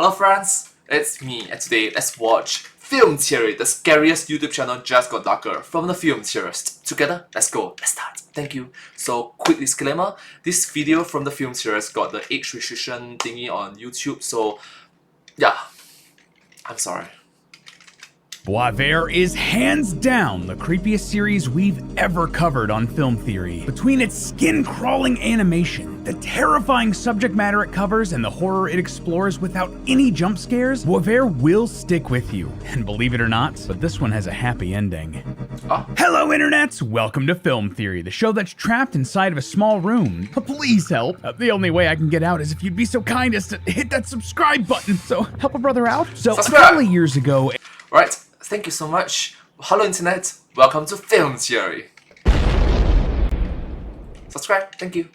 Hello friends, it's me, and today let's watch Film Theory, the scariest YouTube channel just got darker from the Film Theorist. Together, let's go, let's start. Thank you. So, quick disclaimer, this video from the Film Theorist got the age restriction thingy on YouTube, so yeah, I'm sorry. Boisvert is hands down the creepiest series we've ever covered on Film Theory. Between its skin-crawling animation, the terrifying subject matter it covers, and the horror it explores without any jump scares, Boisvert will stick with you. And believe it or not, but this one has a happy ending. Hello internets! Welcome to Film Theory, the show that's trapped inside of a small room. Please help. The only way I can get out is if you'd be so kind as to hit that subscribe button, so help a brother out. So Subscribe. A couple of years ago... Alright, thank you so much. Hello internet, welcome to Film Theory. Subscribe, thank you.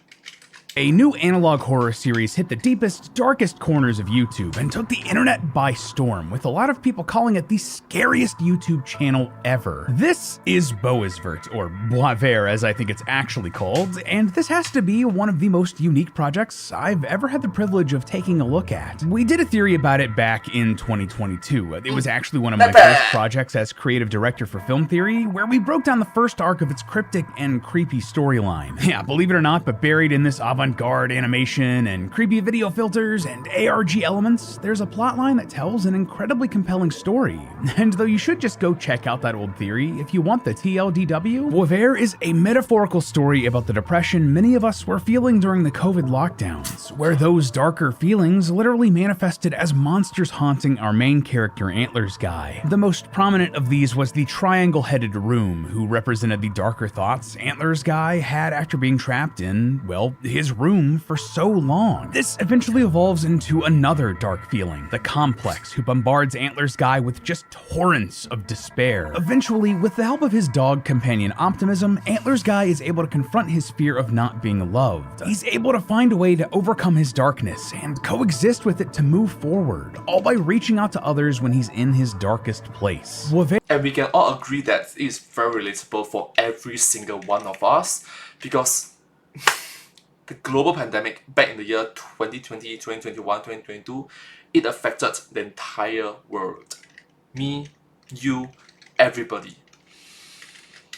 A new analog horror series hit the deepest, darkest corners of YouTube and took the internet by storm, with a lot of people calling it the scariest YouTube channel ever. This is Boisvert, or Boisvert as I think it's actually called, and this has to be one of the most unique projects I've ever had the privilege of taking a look at. We did a theory about it back in 2022. It was actually one of my first projects as creative director for Film Theory, where we broke down the first arc of its cryptic and creepy storyline. Yeah, believe it or not, but buried in this avant-garde animation and creepy video filters and ARG elements, there's a plotline that tells an incredibly compelling story. And though you should just go check out that old theory if you want the TLDW, Boisvert is a metaphorical story about the depression many of us were feeling during the COVID lockdowns, where those darker feelings literally manifested as monsters haunting our main character, Antlers Guy. The most prominent of these was the triangle-headed room, who represented the darker thoughts Antlers Guy had after being trapped in, well, his room for so long. This eventually evolves into another dark feeling, the Complex, who bombards Antlers Guy with just torrents of despair. Eventually, with the help of his dog companion Optimism, Antlers Guy is able to confront his fear of not being loved. He's able to find a way to overcome his darkness and coexist with it to move forward, all by reaching out to others when he's in his darkest place. And we can all agree that it is very relatable for every single one of us, because the global pandemic back in the year 2020, 2021, 2022, it affected the entire world. Me, you, everybody.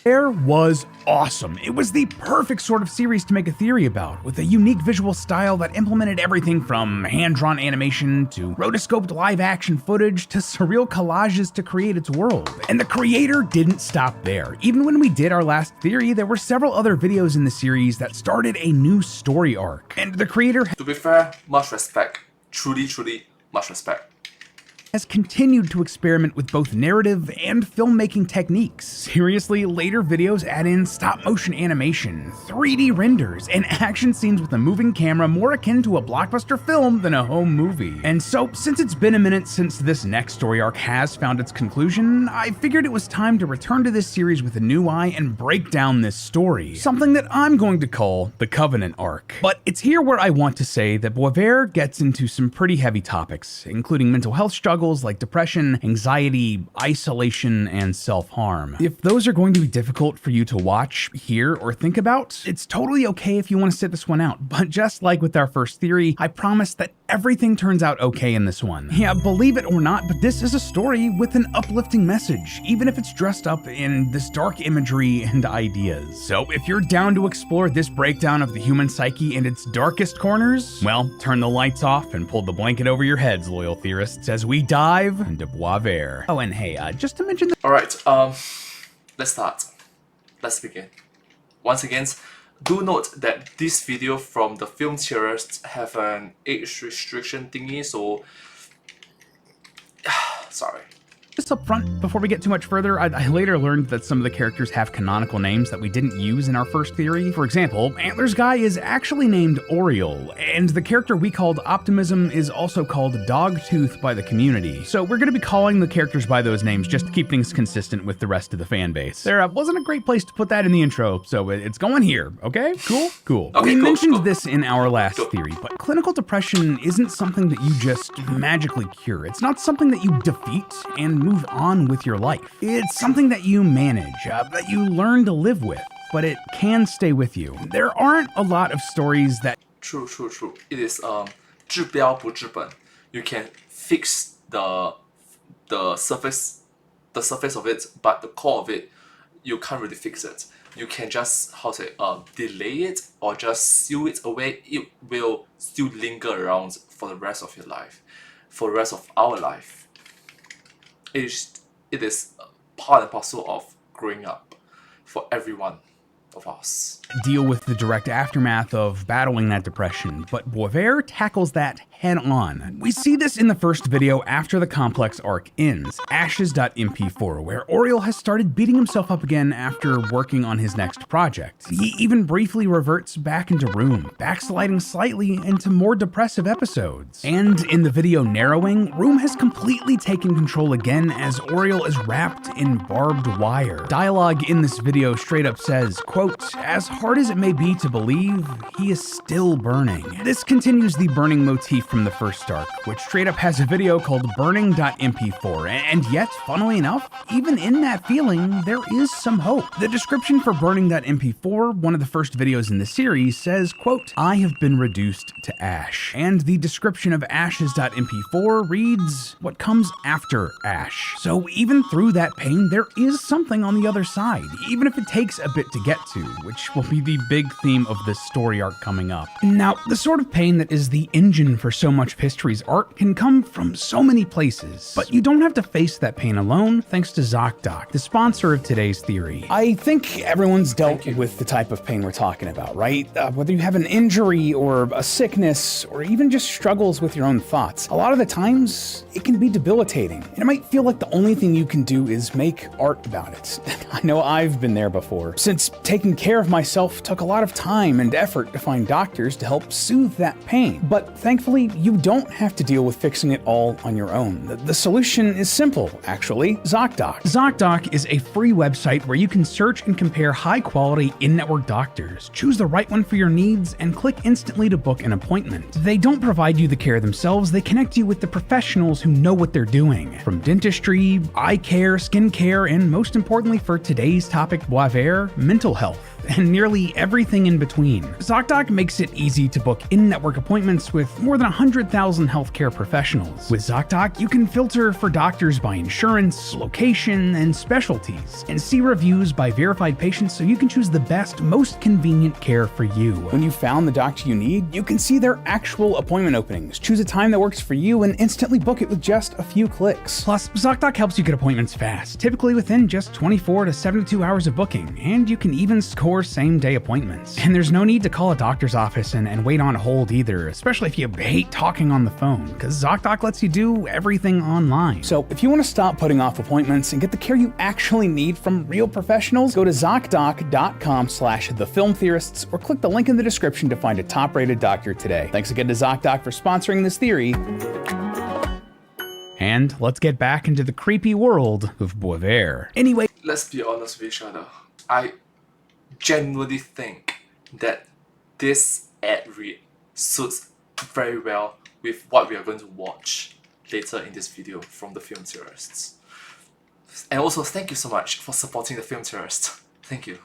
Boisvert was awesome. It was the perfect sort of series to make a theory about, with a unique visual style that implemented everything from hand-drawn animation to rotoscoped live-action footage to surreal collages to create its world. And the creator didn't stop there. Even when we did our last theory, there were several other videos in the series that started a new story arc. And the creator, to be fair, much respect. Truly, truly, much respect. Has continued to experiment with both narrative and filmmaking techniques. Seriously, later videos add in stop-motion animation, 3D renders, and action scenes with a moving camera more akin to a blockbuster film than a home movie. And so, since it's been a minute since this next story arc has found its conclusion, I figured it was time to return to this series with a new eye and break down this story. Something that I'm going to call the Covenant arc. But it's here where I want to say that Boisvert gets into some pretty heavy topics, including mental health struggles like depression, anxiety, isolation, and self-harm. If those are going to be difficult for you to watch, hear, or think about, it's totally okay if you want to sit this one out, but just like with our first theory, I promise that everything turns out okay in this one. Yeah, believe it or not, but this is a story with an uplifting message, even if it's dressed up in this dark imagery and ideas. So if you're down to explore this breakdown of the human psyche and its darkest corners, well, turn the lights off and pull the blanket over your heads, loyal theorists, as we dive into Boisvert. Oh, and hey, just to mention that— Alright, let's start. Let's begin. Once again, do note that this video from the Film Theorists have an age restriction thingy, so sorry. Just up front, before we get too much further, I later learned that some of the characters have canonical names that we didn't use in our first theory. For example, Antlers Guy is actually named Oriole, and the character we called Optimism is also called Dogtooth by the community. So we're going to be calling the characters by those names just to keep things consistent with the rest of the fan base. There wasn't a great place to put that in the intro, so it's going here, okay? Cool? Cool. Okay, we mentioned cool. this in our last theory, but clinical depression isn't something that you just magically cure. It's not something that you defeat and move on with your life. It's something that you manage, that you learn to live with, but it can stay with you. There aren't a lot of stories that— True. It is 治标不治本. You can fix the surface of it, but the core of it, you can't really fix it. You can just delay it or just seal it away. It will still linger around for the rest of your life, for the rest of our life. It is part and parcel of growing up for everyone of us. Deal with the direct aftermath of battling that depression, but Boisvert tackles that head on. We see this in the first video after the complex arc ends, Ashes.mp4, where Oriole has started beating himself up again after working on his next project. He even briefly reverts back into Room, backsliding slightly into more depressive episodes. And in the video Narrowing, Room has completely taken control again as Oriole is wrapped in barbed wire. Dialogue in this video straight up says, quote, "As hard as it may be to believe, he is still burning." This continues the burning motif from the first arc, which straight up has a video called Burning.mp4, and yet, funnily enough, even in that feeling, there is some hope. The description for Burning.mp4, one of the first videos in the series, says, quote, "I have been reduced to ash." And the description of Ashes.mp4 reads, "What comes after ash." So even through that pain, there is something on the other side, even if it takes a bit to get to, which will be the big theme of this story arc coming up. Now, the sort of pain that is the engine for so much of history's art can come from so many places, but you don't have to face that pain alone thanks to ZocDoc, the sponsor of today's theory. I think everyone's dealt with the type of pain we're talking about, right? Whether you have an injury or a sickness or even just struggles with your own thoughts, a lot of the times it can be debilitating, and it might feel like the only thing you can do is make art about it. I know I've been there before. Since taking care of myself took a lot of time and effort to find doctors to help soothe that pain, but thankfully you don't have to deal with fixing it all on your own. The solution is simple, actually. ZocDoc. ZocDoc is a free website where you can search and compare high-quality in-network doctors, choose the right one for your needs, and click instantly to book an appointment. They don't provide you the care themselves, they connect you with the professionals who know what they're doing. From dentistry, eye care, skin care, and most importantly for today's topic, Boisvert, mental health, and nearly everything in between. ZocDoc makes it easy to book in-network appointments with more than 100,000 healthcare professionals. With ZocDoc, you can filter for doctors by insurance, location, and specialties, and see reviews by verified patients so you can choose the best, most convenient care for you. When you've found the doctor you need, you can see their actual appointment openings, choose a time that works for you, and instantly book it with just a few clicks. Plus, ZocDoc helps you get appointments fast, typically within just 24 to 72 hours of booking, and you can even score same-day appointments. And there's no need to call a doctor's office and wait on hold either, especially if you hate talking on the phone, because ZocDoc lets you do everything online. So if you want to stop putting off appointments and get the care you actually need from real professionals, go to ZocDoc.com/thefilmtheorists or click the link in the description to find a top-rated doctor today. Thanks again to ZocDoc for sponsoring this theory. And let's get back into the creepy world of Boisvert. Anyway, Let's be honest with each other. I genuinely think that this ad read suits very well with what we are going to watch later in this video from the Film Theorists. And also, thank you so much for supporting the Film Theorists. Thank you.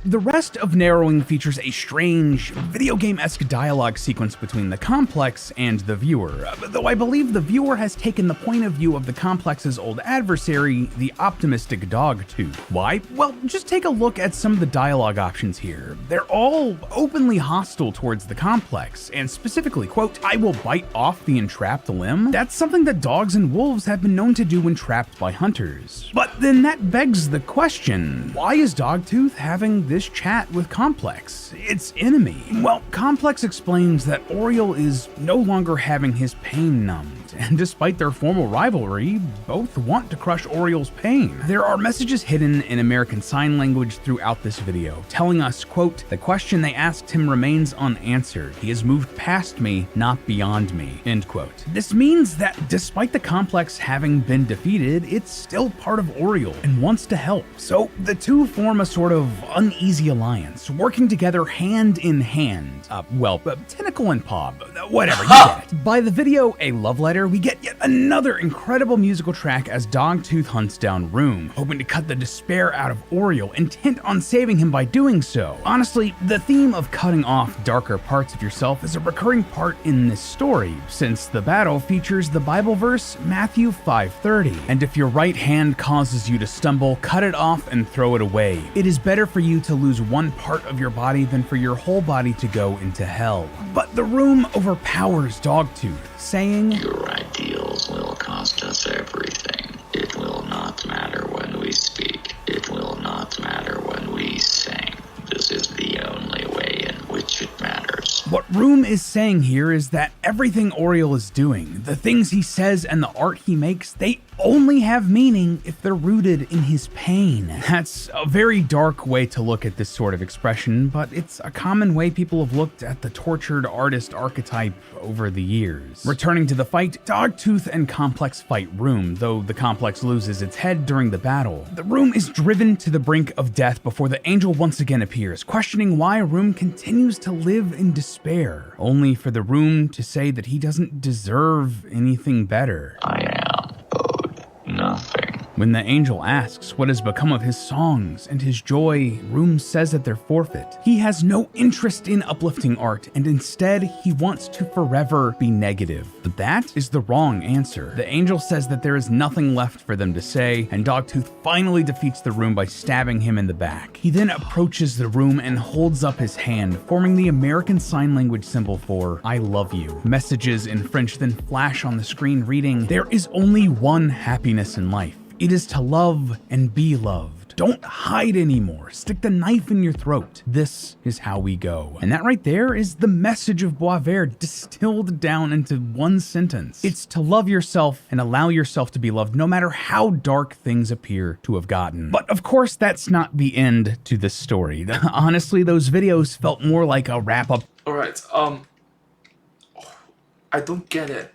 the rest of Narrowing features a strange, video game-esque dialogue sequence between the Complex and the viewer, though I believe the viewer has taken the point of view of the Complex's old adversary, the optimistic Dogtooth. Why? Well, just take a look at some of the dialogue options here. They're all openly hostile towards the Complex, and specifically, quote, "I will bite off the entrapped limb." That's something that dogs and wolves have been known to do when trapped by hunters. But then that begs the question, why is Dogtooth having this chat with Complex, its enemy? Well, Complex explains that Oriole is no longer having his pain numbed, and despite their formal rivalry, both want to crush Oriole's pain. There are messages hidden in American Sign Language throughout this video, telling us, quote, "The question they asked him remains unanswered. He has moved past me, not beyond me," end quote. This means that despite the Complex having been defeated, it's still part of Oriole and wants to help. So the two form a sort of uneasy alliance, working together hand in hand. Tentacle and paw, whatever, you get it. By the video A Love Letter later, we get yet another incredible musical track as Dogtooth hunts down Room, hoping to cut the despair out of Oriole, intent on saving him by doing so. Honestly, the theme of cutting off darker parts of yourself is a recurring part in this story, since the battle features the Bible verse Matthew 5:30. And if your right hand causes you to stumble, cut it off and throw it away. It is better for you to lose one part of your body than for your whole body to go into hell. But the Room overpowers Dogtooth, saying, "Your ideals will cost us everything. It will not matter when we speak. It will not matter when we sing. This is the only way in which it matters." What Room is saying here is that everything Oriole is doing, the things he says and the art he makes, they only have meaning if they're rooted in his pain. That's a very dark way to look at this sort of expression, but it's a common way people have looked at the tortured artist archetype over the years. Returning to the fight, Dogtooth and Complex fight Room, though the Complex loses its head during the battle. The Room is driven to the brink of death before the Angel once again appears, questioning why Room continues to live in despair, only for the Room to say that he doesn't deserve anything better. I am owed nothing. When the Angel asks what has become of his songs and his joy, Room says that they're forfeit. He has no interest in uplifting art, and instead he wants to forever be negative. But that is the wrong answer. The Angel says that there is nothing left for them to say, and Dogtooth finally defeats the Room by stabbing him in the back. He then approaches the Room and holds up his hand, forming the American Sign Language symbol for "I love you." Messages in French then flash on the screen reading, "There is only one happiness in life. It is to love and be loved. Don't hide anymore. Stick the knife in your throat. This is how we go." And that right there is the message of Boisvert distilled down into one sentence. It's to love yourself and allow yourself to be loved no matter how dark things appear to have gotten. But of course, that's not the end to this story. Honestly, those videos felt more like a wrap-up. Alright, I don't get it.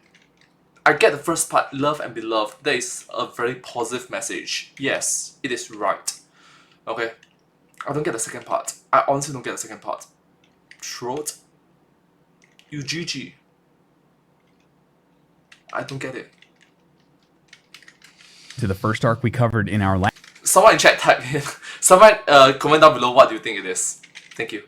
I get the first part, love and be loved. That is a very positive message. Yes, it is right. Okay, I don't get the second part. I honestly don't get the second part. Throat? UGG. I don't get it. To the first arc we covered in our last. Someone in chat type in. Someone comment down below what do you think it is. Thank you.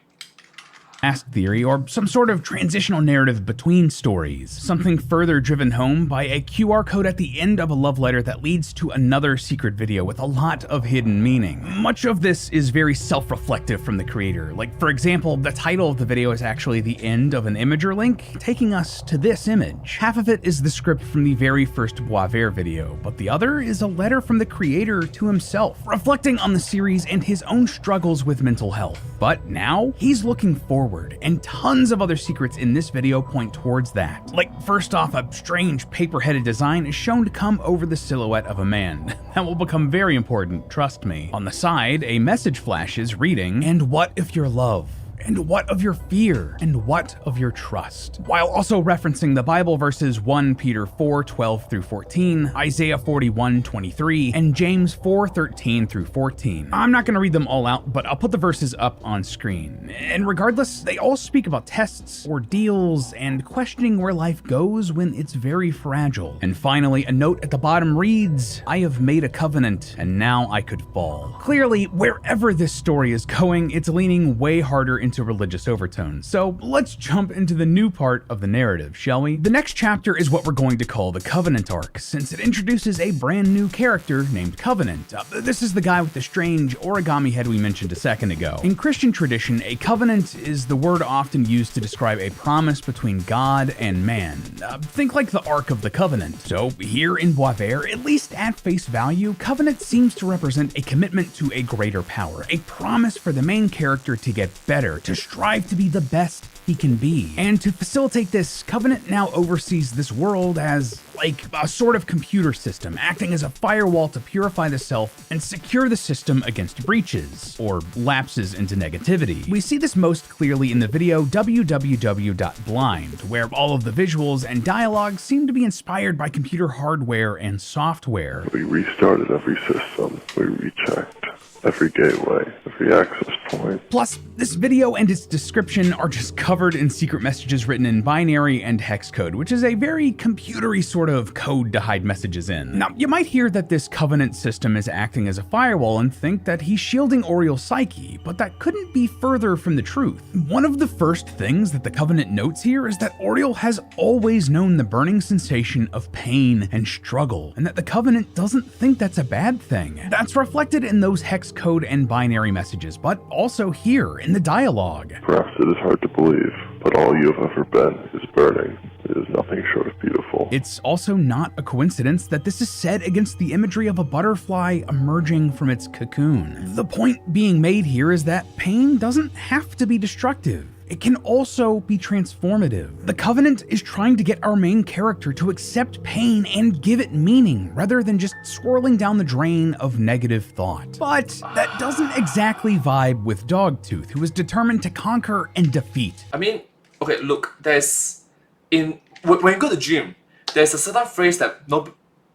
Theory, or some sort of transitional narrative between stories. Something further driven home by a QR code at the end of a love letter that leads to another secret video with a lot of hidden meaning. Much of this is very self-reflective from the creator. Like, for example, the title of the video is actually the end of an Imager link, taking us to this image. Half of it is the script from the very first Boisvert video, but the other is a letter from the creator to himself, reflecting on the series and his own struggles with mental health. But now, he's looking forward, and tons of other secrets in this video point towards that. Like, first off, a strange paper-headed design is shown to come over the silhouette of a man. That will become very important, trust me. On the side, a message flashes reading, "And what if your love? And what of your fear? And what of your trust?" While also referencing the Bible verses 1 Peter 4:12 through 14, Isaiah 41:23, and James 4:13 through 14. I'm not going to read them all out, but I'll put the verses up on screen. And regardless, they all speak about tests, ordeals, and questioning where life goes when it's very fragile. And finally, a note at the bottom reads, "I have made a covenant, and now I could fall." Clearly, wherever this story is going, it's leaning way harder into religious overtones. So let's jump into the new part of the narrative, shall we? The next chapter is what we're going to call the Covenant arc, since it introduces a brand new character named Covenant. This is the guy with the strange origami head we mentioned a second ago. In Christian tradition, a covenant is the word often used to describe a promise between God and man. Think like the Ark of the Covenant. So here in Boisvert, at least at face value, covenant seems to represent a commitment to a greater power, a promise for the main character to get better, to strive to be the best he can be. And to facilitate this, Covenant now oversees this world as like a sort of computer system, acting as a firewall to purify the self and secure the system against breaches, or lapses into negativity. We see this most clearly in the video www.blind, where all of the visuals and dialogue seem to be inspired by computer hardware and software. We restarted every system, we rechecked every gateway, every access point. Plus, this video and its description are just covered in secret messages written in binary and hex code, which is a very computery sort sort of code to hide messages in. Now, you might hear that this Covenant system is acting as a firewall and think that he's shielding Oriel's psyche, but that couldn't be further from the truth. One of the first things that the Covenant notes here is that Oriel has always known the burning sensation of pain and struggle, and that the Covenant doesn't think that's a bad thing. That's reflected in those hex code and binary messages, but also here in the dialogue. Perhaps it is hard to believe, but all you have ever been is burning. It is nothing short of beautiful. It's also not a coincidence that this is said against the imagery of a butterfly emerging from its cocoon. The point being made here is that pain doesn't have to be destructive. It can also be transformative. The Covenant is trying to get our main character to accept pain and give it meaning, rather than just swirling down the drain of negative thought. But that doesn't exactly vibe with Dogtooth, who is determined to conquer and defeat. I mean, okay, look, when you go to the gym, there's a certain phrase that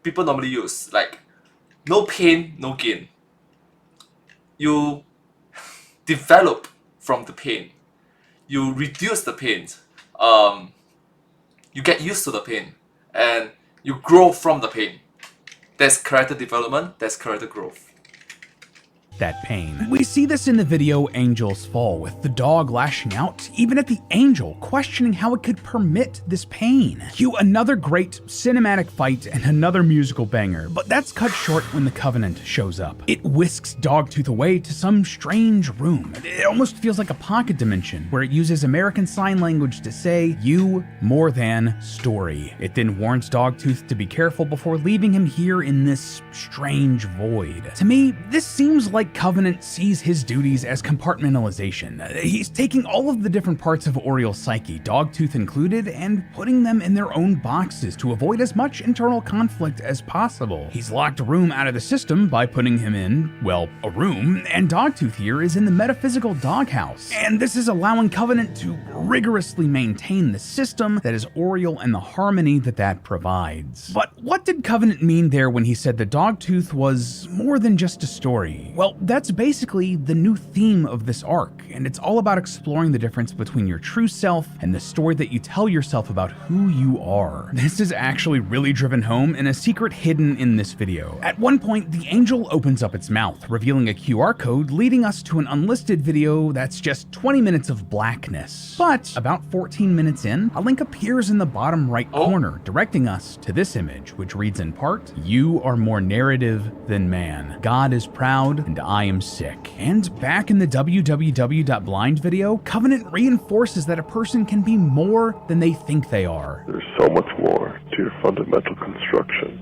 people normally use, like, no pain, no gain. You develop from the pain. You reduce the pain, you get used to the pain, and you grow from the pain. There's character development, there's character growth. That pain. We see this in the video Angel's Fall, with the dog lashing out, even at the angel, questioning how it could permit this pain. Cue another great cinematic fight and another musical banger, but that's cut short when the Covenant shows up. It whisks Dogtooth away to some strange room. It almost feels like a pocket dimension, where it uses American Sign Language to say, "You more than story." It then warns Dogtooth to be careful before leaving him here in this strange void. To me, this seems like Covenant sees his duties as compartmentalization. He's taking all of the different parts of Oriel's psyche, Dogtooth included, and putting them in their own boxes to avoid as much internal conflict as possible. He's locked a room out of the system by putting him in, well, a room, and Dogtooth here is in the metaphysical doghouse. And this is allowing Covenant to rigorously maintain the system that is Oriel and the harmony that provides. But what did Covenant mean there when he said that Dogtooth was more than just a story? Well, that's basically the new theme of this arc, and it's all about exploring the difference between your true self and the story that you tell yourself about who you are. This is actually really driven home in a secret hidden in this video. At one point, the angel opens up its mouth, revealing a QR code leading us to an unlisted video that's just 20 minutes of blackness. But about 14 minutes in, a link appears in the bottom right corner, directing us to this image, which reads in part, "You are more narrative than man. God is proud, and I am sick." And back in the www.blind video, Covenant reinforces that a person can be more than they think they are. There's so much more to your fundamental construction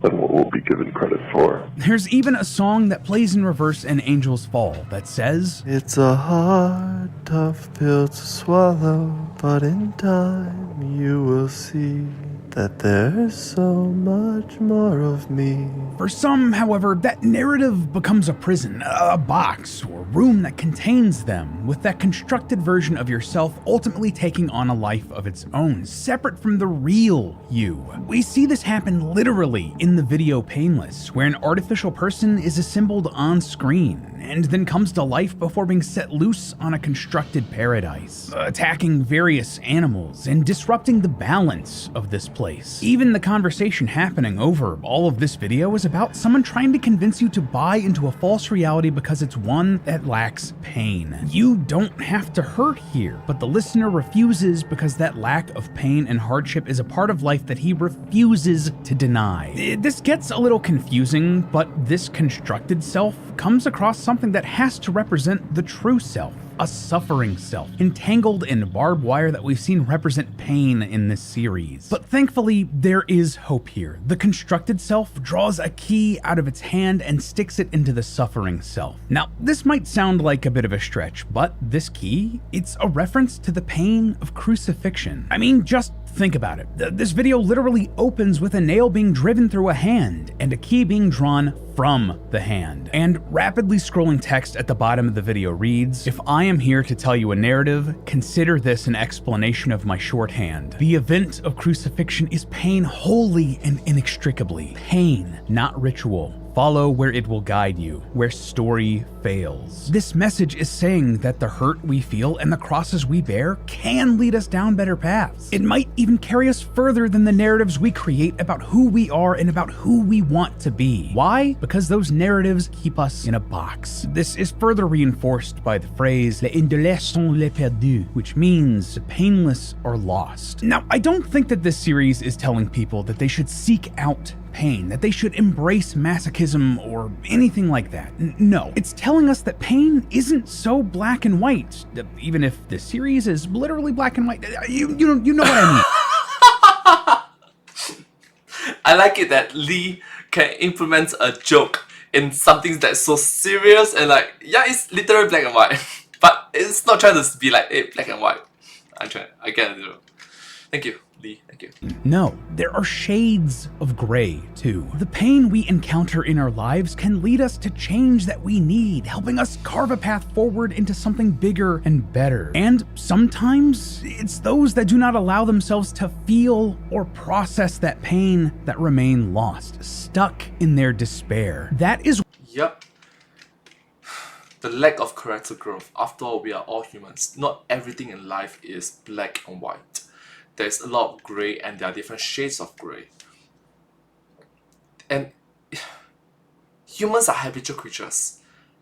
than what will be given credit for. There's even a song that plays in reverse in Angel's Fall that says, "It's a hard, tough pill to swallow, but in time you will see that there's so much more of me." For some, however, that narrative becomes a prison, a box, or room that contains them, with that constructed version of yourself ultimately taking on a life of its own, separate from the real you. We see this happen literally in the video Painless, where an artificial person is assembled on screen, and then comes to life before being set loose on a constructed paradise, attacking various animals and disrupting the balance of this place. Even the conversation happening over all of this video is about someone trying to convince you to buy into a false reality because it's one that lacks pain. You don't have to hurt here, but the listener refuses because that lack of pain and hardship is a part of life that he refuses to deny. This gets a little confusing, but this constructed self comes across something that has to represent the true self. A suffering self, entangled in barbed wire that we've seen represent pain in this series. But thankfully, there is hope here. The constructed self draws a key out of its hand and sticks it into the suffering self. Now, this might sound like a bit of a stretch, but this key, it's a reference to the pain of crucifixion. I mean, just think about it. This video literally opens with a nail being driven through a hand and a key being drawn from the hand. And rapidly scrolling text at the bottom of the video reads, "If I am here to tell you a narrative, consider this an explanation of my shorthand. The event of crucifixion is pain wholly and inextricably. Pain, not ritual. Follow where it will guide you, where story fails. This message is saying that the hurt we feel and the crosses we bear can lead us down better paths. It might even carry us further than the narratives we create about who we are and about who we want to be. Why? Because those narratives keep us in a box. This is further reinforced by the phrase, les indolents sont les perdus, which means the painless are lost. Now, I don't think that this series is telling people that they should seek out pain, that they should embrace masochism or anything like that. No, it's telling us that pain isn't so black and white, even if the series is literally black and white. You know what I mean. I like it that Lee can implement a joke in something that's so serious and like, yeah, it's literally black and white. But it's not trying to be like, hey, black and white. I get it. Thank you, Lee. Thank you. No, there are shades of gray, too. The pain we encounter in our lives can lead us to change that we need, helping us carve a path forward into something bigger and better. And sometimes it's those that do not allow themselves to feel or process that pain that remain lost, stuck in their despair. That is Yep. The lack of character growth. After all, we are all humans. Not everything in life is black and white. There's a lot of grey and there are different shades of grey. And humans are habitual creatures.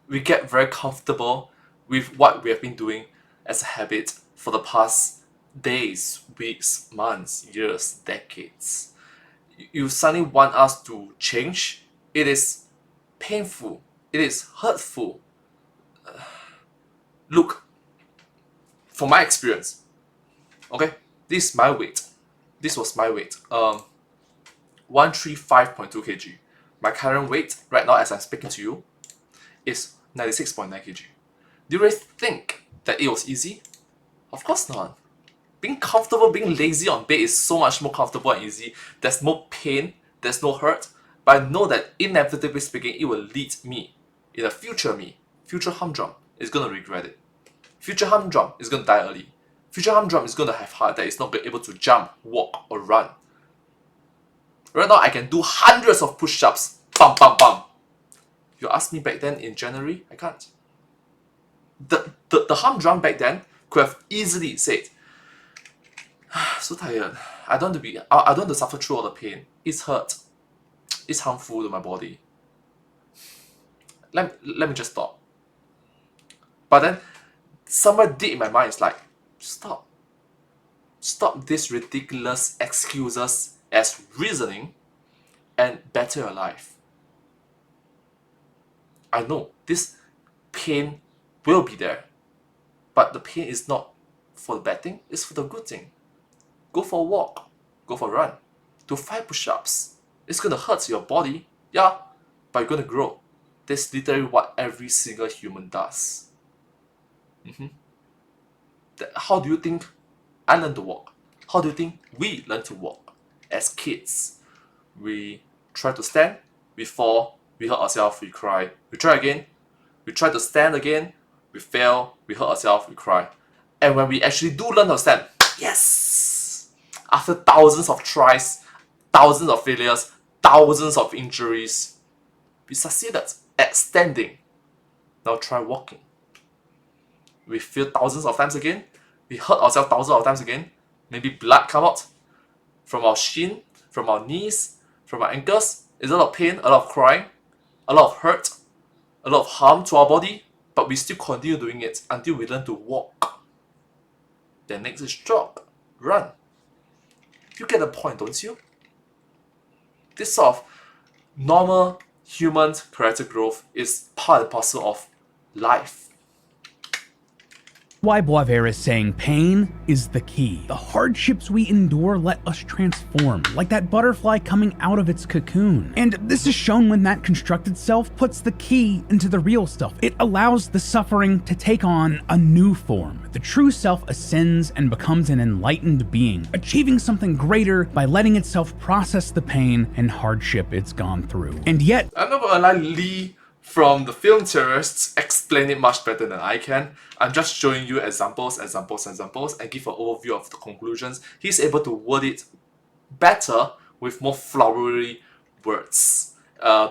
We get very comfortable with what we have been doing as a habit for the past days, weeks, months, years, decades. You suddenly want us to change. It is painful. It is hurtful. Look, from my experience, okay, this is my weight. This was my weight. 135.2 kg. My current weight right now, as I'm speaking to you, is 96.9 kg. Do you really think that it was easy? Of course not. Being comfortable, being lazy on bed is so much more comfortable and easy. There's no pain, there's no hurt, but I know that inevitably speaking, it will lead me, in a future me, future humdrum, is gonna regret it. Future humdrum is gonna die early. Future humdrum is gonna have heart that is not able to jump, walk, or run. Right now, I can do hundreds of push-ups. Bam, bam, bam. You asked me back then in January, I can't. The humdrum back then could have easily said, so tired. I don't want to suffer through all the pain. It's hurt. It's harmful to my body. Let me just stop. But then, somewhere deep in my mind is like, stop. Stop these ridiculous excuses as reasoning and better your life. I know this pain will be there, but the pain is not for the bad thing, it's for the good thing. Go for a walk, go for a run, do 5 push-ups. It's gonna hurt your body, yeah, but you're gonna grow. That's literally what every single human does. How do you think I learned to walk? How do you think we learn to walk? As kids, we try to stand, we fall, we hurt ourselves, we cry. We try again, we try to stand again, we fail, we hurt ourselves, we cry. And when we actually do learn how to stand, yes! After thousands of tries, thousands of failures, thousands of injuries, we succeeded at standing. Now try walking. We fail thousands of times again, we hurt ourselves thousands of times again, maybe blood come out from our shin, from our knees, from our ankles. It's a lot of pain, a lot of crying, a lot of hurt, a lot of harm to our body, but we still continue doing it until we learn to walk. Then next is jog, run. You get the point, don't you? This sort of normal human character growth is part and parcel of life. why Boisvert is saying pain is the key. The hardships we endure let us transform, like that butterfly coming out of its cocoon. And this is shown when that constructed self puts the key into the real stuff. It allows the suffering to take on a new form. The true self ascends and becomes an enlightened being, achieving something greater by letting itself process the pain and hardship it's gone through. And yet, I'm not gonna lie, Lee from the film theorists explain it much better than I can. I'm just showing you examples, and give an overview of the conclusions. He's able to word it better with more flowery words.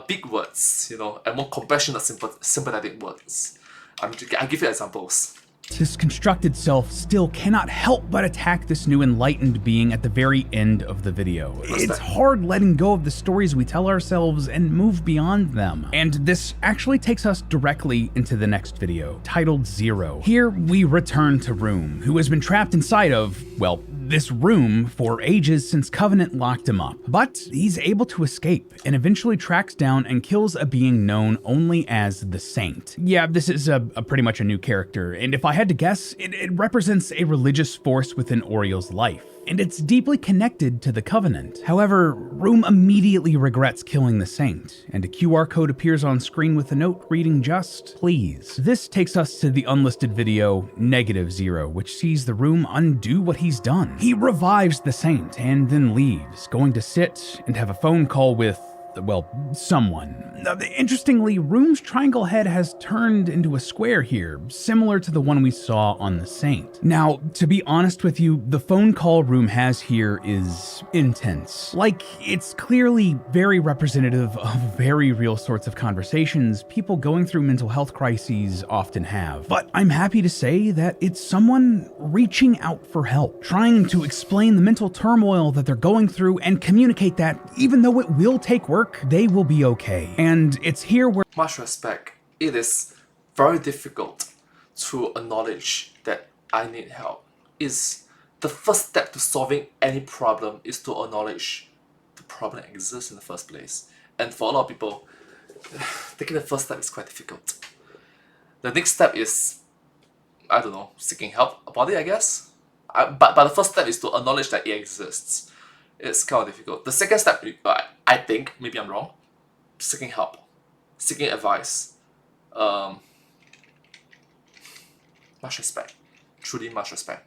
big words, you know, and more compassionate, sympathetic words. I'll give you examples. His constructed self still cannot help but attack this new enlightened being at the very end of the video. It's hard letting go of the stories we tell ourselves and move beyond them. And this actually takes us directly into the next video, titled Zero. Here we return to Room, who has been trapped inside of, well, this room for ages since Covenant locked him up. But he's able to escape and eventually tracks down and kills a being known only as the Saint. Yeah, this is a pretty much a new character, and if I had to guess, it represents a religious force within Oriel's life, and it's deeply connected to the Covenant. However, Room immediately regrets killing the Saint, and a QR code appears on screen with a note reading just, "Please." This takes us to the unlisted video, -0, which sees the Room undo what he's done. He revives the Saint and then leaves, going to sit and have a phone call with, well, someone. Interestingly, Room's triangle head has turned into a square here, similar to the one we saw on the Saint. Now, to be honest with you, the phone call Room has here is intense. Like, it's clearly very representative of very real sorts of conversations people going through mental health crises often have. But I'm happy to say that it's someone reaching out for help, trying to explain the mental turmoil that they're going through and communicate that even though it will take work, they will be okay. And it's here where, much respect, it is very difficult to acknowledge that I need help. Is the first step to solving any problem is to acknowledge the problem exists in the first place. And for a lot of people, taking the first step is quite difficult. The next step is, I don't know, seeking help about it, I guess. But the first step is to acknowledge that it exists. It's kind of difficult. The second step, I think, maybe I'm wrong, seeking help, seeking advice. Much respect. Truly much respect.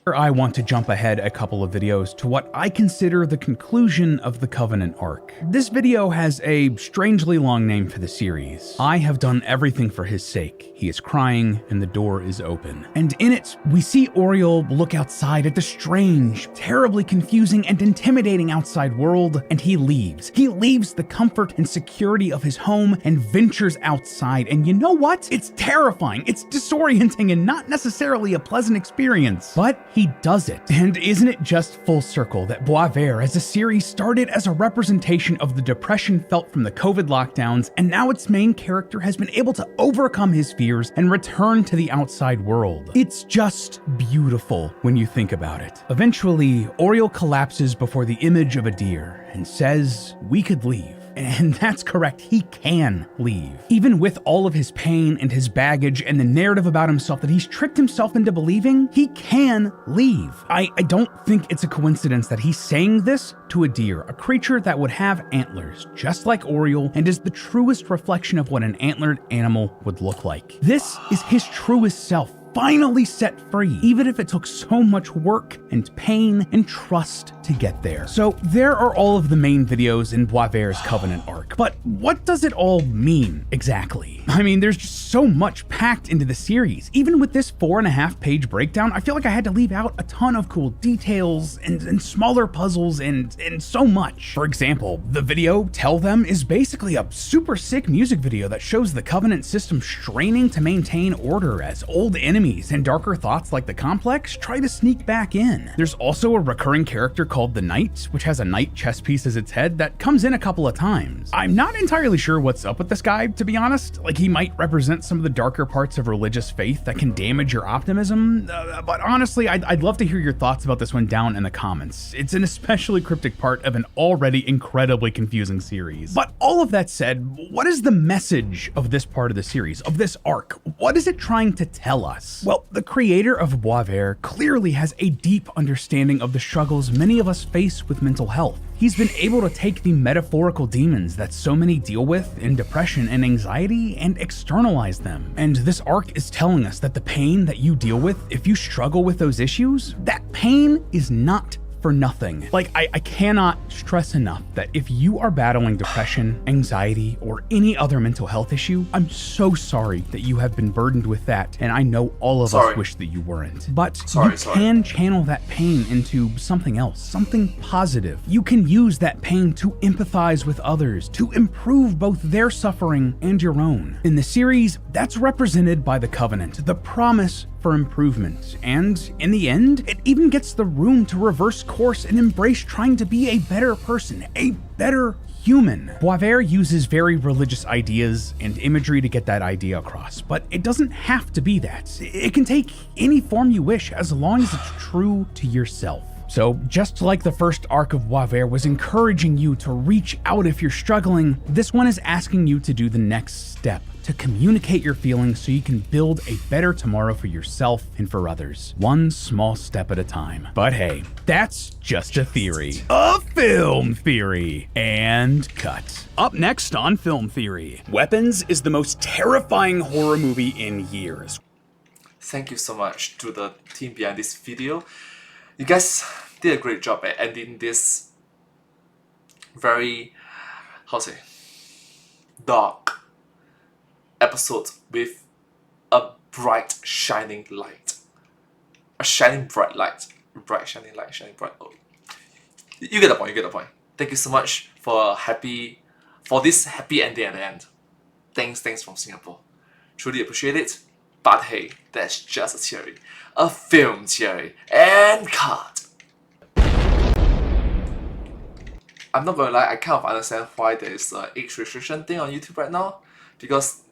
I want to jump ahead a couple of videos to what I consider the conclusion of the Covenant arc. This video has a strangely long name for the series. I have done everything for his sake. He is crying and the door is open. And in it, we see Oriel look outside at the strange, terribly confusing and intimidating outside world, and he leaves. He leaves the comfort and security of his home and ventures outside. And you know what? It's terrifying, it's disorienting, and not necessarily a pleasant experience. But he does it. And isn't it just full circle that Boisvert as a series started as a representation of the depression felt from the COVID lockdowns, and now its main character has been able to overcome his fears and return to the outside world. It's just beautiful when you think about it. Eventually, Oriel collapses before the image of a deer and says, "We could leave." And that's correct, he can leave. Even with all of his pain and his baggage and the narrative about himself that he's tricked himself into believing, he can leave. I don't think it's a coincidence that he's saying this to a deer, a creature that would have antlers, just like Oriel, and is the truest reflection of what an antlered animal would look like. This is his truest self, finally set free, even if it took so much work and pain and trust to get there. So there are all of the main videos in Boisvert's Covenant arc, but what does it all mean exactly? I mean, there's just so much packed into the series. Even with this 4.5-page breakdown, I feel like I had to leave out a ton of cool details and smaller puzzles and so much. For example, the video Tell Them is basically a super sick music video that shows the Covenant system straining to maintain order as old enemies and darker thoughts like the Complex try to sneak back in. There's also a recurring character called the Knight, which has a knight chess piece as its head that comes in a couple of times. I'm not entirely sure what's up with this guy, to be honest. Like, he might represent some of the darker parts of religious faith that can damage your optimism, but honestly, I'd love to hear your thoughts about this one down in the comments. It's an especially cryptic part of an already incredibly confusing series. But all of that said, what is the message of this part of the series, of this arc? What is it trying to tell us? Well, the creator of Boisvert clearly has a deep understanding of the struggles many of us face with mental health. He's been able to take the metaphorical demons that so many deal with in depression and anxiety and externalize them. And this arc is telling us that the pain that you deal with, if you struggle with those issues, that pain is not for nothing. Like, I cannot stress enough that if you are battling depression, anxiety, or any other mental health issue, I'm so sorry that you have been burdened with that, and I know all of us wish that you weren't. But you can channel that pain into something else, something positive. You can use that pain to empathize with others, to improve both their suffering and your own. In the series, that's represented by the Covenant, the promise for improvement, and in the end, it even gets the room to reverse course and embrace trying to be a better person, a better human. Boisvert uses very religious ideas and imagery to get that idea across, but it doesn't have to be that. It can take any form you wish as long as it's true to yourself. So just like the first arc of Boisvert was encouraging you to reach out if you're struggling, this one is asking you to do the next step, to communicate your feelings so you can build a better tomorrow for yourself and for others, one small step at a time. But hey, that's just a theory. A film theory. And cut. Up next on Film Theory, Weapons is the most terrifying horror movie in years. Thank you so much to the team behind this video. You guys did a great job at ending this very, dark episode with a bright, shining light. A shining, bright light. Bright, shining light, shining, bright. Oh. You get the point, you get the point. Thank you so much for this happy ending at the end. Thanks from Singapore. Truly appreciate it. But hey, that's just a theory. A film theory. And cut. I'm not gonna lie, I kind of understand why there is an age restriction thing on YouTube right now. Because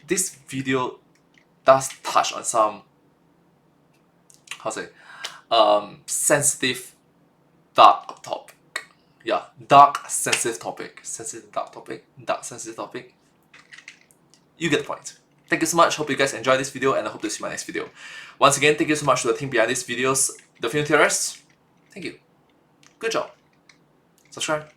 this video does touch on some, sensitive, dark topic. Yeah, dark, sensitive topic. Sensitive, dark topic. Dark, sensitive topic. You get the point. Thank you so much, hope you guys enjoyed this video and I hope to see my next video. Once again, thank you so much to the team behind these videos, the Film Theorists. Thank you. Good job. Subscribe.